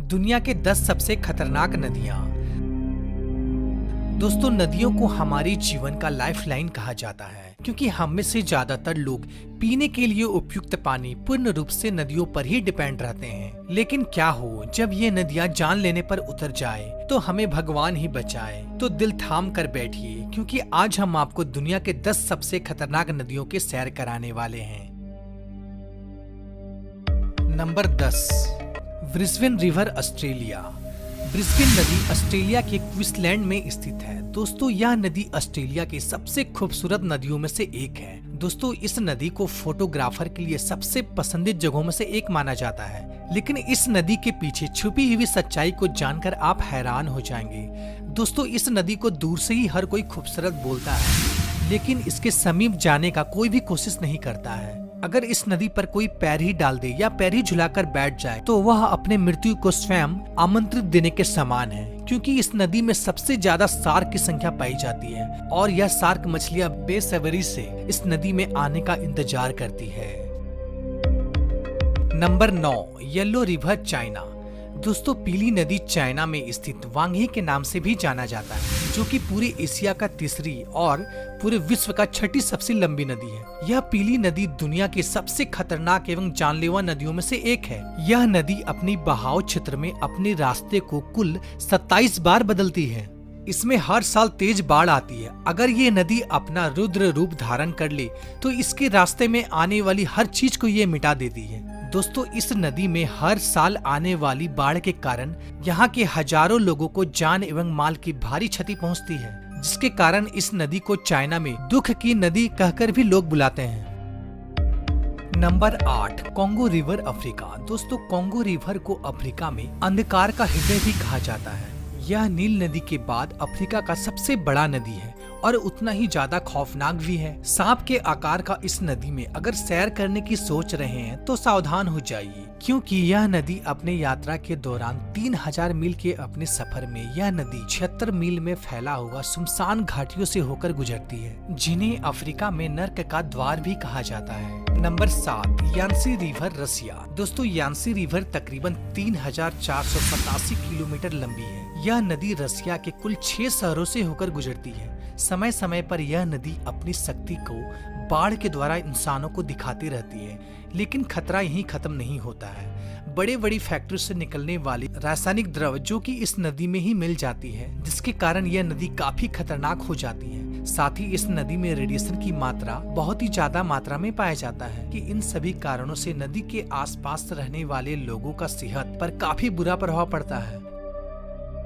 दुनिया के 10 सबसे खतरनाक नदियां। दोस्तों, नदियों को हमारे जीवन का लाइफलाइन कहा जाता है क्योंकि हम में से ज्यादातर लोग पीने के लिए उपयुक्त पानी पूर्ण रूप से नदियों पर ही डिपेंड रहते हैं। लेकिन क्या हो जब ये नदियां जान लेने पर उतर जाए तो हमें भगवान ही बचाए। तो दिल थाम कर बैठिए क्योंकि आज हम आपको दुनिया के 10 सबसे खतरनाक नदियों के सैर कराने वाले हैं। Number 10, Brisbane river, Australia. Brisbane नदी ऑस्ट्रेलिया के क्वींसलैंड में स्थित है। दोस्तों, यह नदी ऑस्ट्रेलिया की सबसे खूबसूरत नदियों में से एक है। दोस्तों, इस नदी को फोटोग्राफर के लिए सबसे पसंदीदा जगहों में से एक माना जाता है। लेकिन इस नदी के पीछे छुपी हुई सच्चाई को जानकर आप हैरान हो जाएंगे। दोस्तों, इस नदी को दूर से ही हर कोई खूबसूरत बोलता है, लेकिन इसके समीप जाने का कोई भी कोशिश नहीं करता है। अगर इस नदी पर कोई पैर ही डाल दे या पैर ही झुलाकर बैठ जाए तो वह अपने मृत्यु को स्वयं आमंत्रित देने के समान है, क्योंकि इस नदी में सबसे ज्यादा शार्क की संख्या पाई जाती है और यह शार्क मछलियां बेसब्री से इस नदी में आने का इंतजार करती है। Number 9, yellow river, China. दोस्तों, पीली नदी चाइना में स्थित वांगी के नाम से भी जाना जाता है, जो कि पूरे एशिया का तीसरी और पूरे विश्व का छठी सबसे लंबी नदी है। यह पीली नदी दुनिया की सबसे खतरनाक एवं जानलेवा नदियों में से एक है। यह नदी अपनी बहाव क्षेत्र में अपने रास्ते को कुल 27 बार बदलती है। इसमें हर साल तेज बाढ़ आती है। अगर ये नदी अपना रुद्र रूप धारण कर ले तो इसके रास्ते में आने वाली हर चीज को ये मिटा देती है। दोस्तों, इस नदी में हर साल आने वाली बाढ़ के कारण यहाँ के हजारों लोगों को जान एवं माल की भारी क्षति पहुँचती है, जिसके कारण इस नदी को चाइना में दुख की नदी कहकर भी लोग बुलाते हैं। Number 8, Congo river, Africa. दोस्तों, कॉन्गो रिवर को अफ्रीका में अंधकार का हृदय भी कहा जाता है। यह नील नदी के बाद अफ्रीका का सबसे बड़ा नदी है और उतना ही ज्यादा खौफनाक भी है। सांप के आकार का इस नदी में अगर सैर करने की सोच रहे हैं तो सावधान हो जाइए, क्योंकि यह नदी अपने यात्रा के दौरान 3000 मील के अपने सफर में यह नदी 76 मील में फैला हुआ सुनसान घाटियों से होकर गुजरती है, जिन्हें अफ्रीका में नर्क का द्वार भी कहा जाता है। नंबर 7, यांसी रिवर, रसिया। दोस्तों, यांसी रिवर तकरीबन 3487 किलोमीटर लंबी है। यह नदी रसिया के कुल 6 शहरों से होकर गुजरती है। समय समय पर यह नदी अपनी शक्ति को बाढ़ के द्वारा इंसानों को दिखाती रहती है, लेकिन खतरा यहीं खत्म नहीं होता है। बड़े बड़ी फैक्ट्री से निकलने वाली रासायनिक द्रव जो कि इस नदी में ही मिल जाती है, जिसके कारण यह नदी काफी खतरनाक हो जाती है। साथ ही इस नदी में रेडिएशन की मात्रा बहुत ही ज्यादा मात्रा में पाया जाता है कि इन सभी कारणों से नदी के आसपास रहने वाले लोगों का सेहत पर काफी बुरा प्रभाव पड़ता है।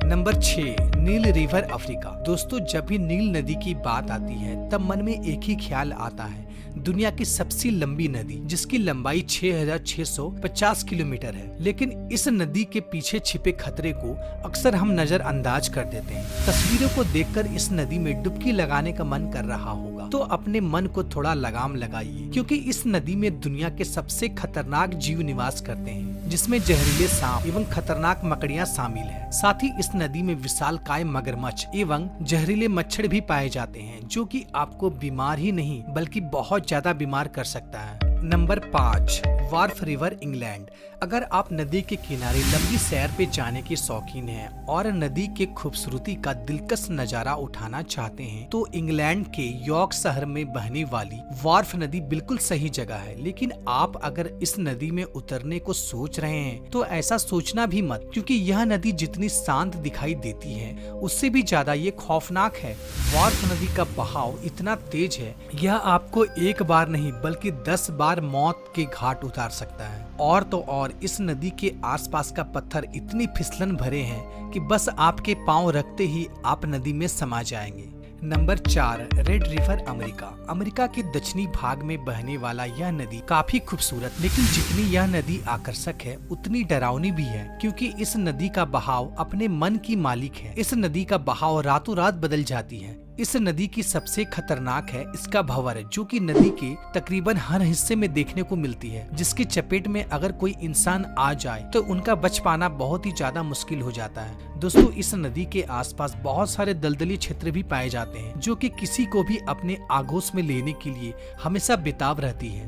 नंबर 6, नील रिवर, अफ्रीका। दोस्तों, जब भी नील नदी की बात आती है तब मन में एक ही ख्याल आता है, दुनिया की सबसे लंबी नदी जिसकी लंबाई 6650 किलोमीटर है। लेकिन इस नदी के पीछे छिपे खतरे को अक्सर हम नजरअंदाज कर देते हैं। तस्वीरों को देखकर इस नदी में डुबकी लगाने का मन कर रहा होगा तो अपने मन को थोड़ा लगाम लगाइए, क्योंकि इस नदी में दुनिया के सबसे खतरनाक जीव निवास करते हैं, जिसमें जहरीले सांप एवं खतरनाक मकड़ियां शामिल है। साथ ही इस नदी में विशालकाय मगरमच्छ एवं जहरीले मच्छर भी पाए जाते हैं, जो कि आपको बीमार ही नहीं बल्कि बहुत ज्यादा बीमार कर सकता है। Number 5, Wharf river, England. अगर आप नदी के किनारे लंबी सैर पे जाने के शौकीन हैं और नदी के खूबसूरती का दिलकश नजारा उठाना चाहते हैं तो इंग्लैंड के यॉर्क शहर में बहने वाली वार्फ नदी बिल्कुल सही जगह है। लेकिन आप अगर इस नदी में उतरने को सोच रहे हैं तो ऐसा सोचना भी मत, क्योंकि यह नदी जितनी शांत दिखाई देती है उससे भी ज्यादा ये खौफनाक है। वार्फ नदी का बहाव इतना तेज है, यह आपको एक बार नहीं बल्कि 10 बार मौत के घाट उतार सकता है। और तो और इस नदी के आसपास का पत्थर इतनी फिसलन भरे हैं कि बस आपके पांव रखते ही आप नदी में समा जाएंगे। Number 4, red river, America. America के दक्षिणी भाग में बहने वाला यह नदी काफी खूबसूरत, लेकिन जितनी यह नदी आकर्षक है उतनी डरावनी भी है, क्योंकि इस नदी का बहाव अपने मन की मालिक है। इस नदी का बहाव रातों रात बदल जाती है। इस नदी की सबसे खतरनाक है इसका भंवर, जो कि नदी के तकरीबन हर हिस्से में देखने को मिलती है, जिसकी चपेट में अगर कोई इंसान आ जाए तो उनका बच पाना बहुत ही ज्यादा मुश्किल हो जाता है। दोस्तों, इस नदी के आसपास बहुत सारे दलदली क्षेत्र भी पाए जाते हैं, जो कि किसी को भी अपने आगोश में लेने के लिए हमेशा बेताब रहती है।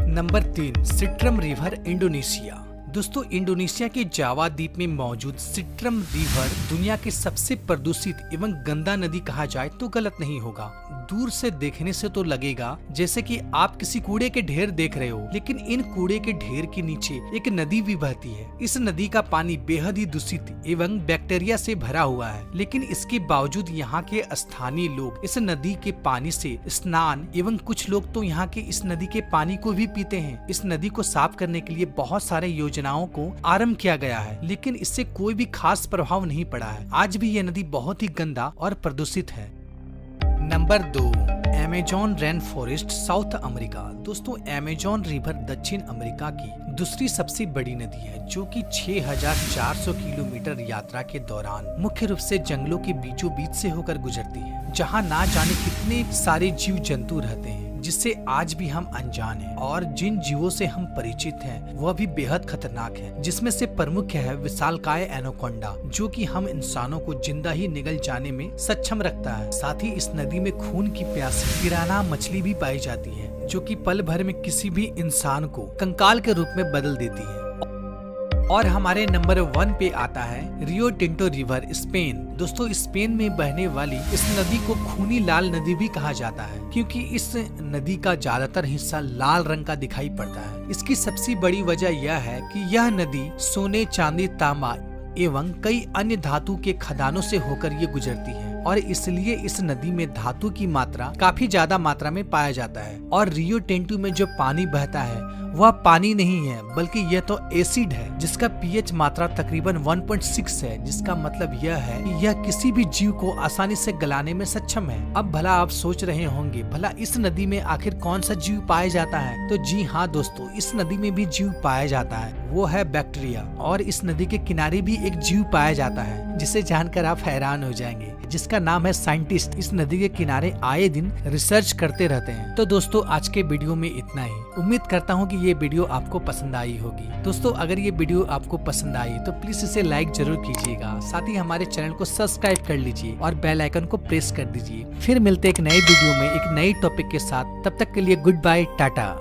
Number 3, Citarum river, Indonesia. दोस्तों इंडोनेशिया के जावा द्वीप में मौजूद सिट्रम रिवर दुनिया के सबसे प्रदूषित एवं गंदा नदी कहा जाए तो गलत नहीं होगा। दूर से देखने से तो लगेगा जैसे कि आप किसी कूड़े के ढेर देख रहे हो, लेकिन इन कूड़े के ढेर के नीचे एक नदी भी बहती है। इस नदी का पानी बेहद ही दूषित एवं बैक्टीरिया से भरा हुआ है, लेकिन इसके बावजूद यहाँ के स्थानीय लोग इस नदी के पानी से स्नान एवं कुछ लोग तो यहाँ के इस नदी के पानी को भी पीते हैं। इस नदी को साफ करने के लिए बहुत सारे योजनाओं को आरंभ किया गया है, लेकिन इससे कोई भी खास प्रभाव नहीं पड़ा है। आज भी यह नदी बहुत ही गंदा और प्रदूषित है। Number 2, Amazon rain forest south America. दोस्तों अमेज़न रिवर दक्षिण अमेरिका की दूसरी सबसे बड़ी नदी है, जो कि 6400 किलोमीटर यात्रा के दौरान मुख्य रूप से जंगलों के बीचों बीच से होकर गुजरती है, जहां ना जाने कितने सारे जीव जंतु रहते हैं जिससे आज भी हम अनजान हैं, और जिन जीवों से हम परिचित हैं वह भी बेहद खतरनाक है, जिसमें से प्रमुख है विशालकाय एनाकोंडा, जो कि हम इंसानों को जिंदा ही निगल जाने में सक्षम रखता है। साथ ही इस नदी में खून की प्यासी पिरान्हा मछली भी पाई जाती है, जो कि पल भर में किसी भी इंसान को कंकाल के रूप में बदल देती है। और हमारे नंबर 1 पे आता है रियो टिंटो रिवर स्पेन। दोस्तों स्पेन में बहने वाली इस नदी को खूनी लाल नदी भी कहा जाता है, क्योंकि इस नदी का ज्यादातर हिस्सा लाल रंग का दिखाई पड़ता है। इसकी सबसे बड़ी वजह यह है कि यह नदी सोने, चांदी, तांबा एवं कई अन्य धातु के खदानों से होकर ये गुजरती है, और इसलिए इस नदी में धातु की मात्रा काफी ज्यादा मात्रा में पाया जाता है। और रियो टिंटो में जो पानी बहता है वह पानी नहीं है, बल्कि यह तो एसिड है, जिसका पीएच मात्रा तकरीबन 1.6 है, जिसका मतलब यह है कि यह किसी भी जीव को आसानी से गलाने में सक्षम है। अब भला आप सोच रहे होंगे भला इस नदी में आखिर कौन सा जीव पाया जाता है? तो जी हाँ दोस्तों, इस नदी में भी जीव पाया जाता है, वो है बैक्टीरिया। और इस नदी के किनारे भी एक जीव पाया जाता है जिसे जानकर आप हैरान हो जाएंगे, जिसका नाम है साइंटिस्ट। इस नदी के किनारे आए दिन रिसर्च करते रहते हैं। तो दोस्तों आज के वीडियो में इतना ही। उम्मीद करता हूँ कि ये वीडियो आपको पसंद आई होगी। दोस्तों अगर ये वीडियो आपको पसंद आई तो प्लीज इसे लाइक जरूर कीजिएगा, साथ ही हमारे चैनल को सब्सक्राइब कर लीजिए और बेल आइकन को प्रेस कर दीजिए। फिर मिलते एक नए वीडियो में एक नई टॉपिक के साथ। तब तक के लिए गुड बाय, टाटा।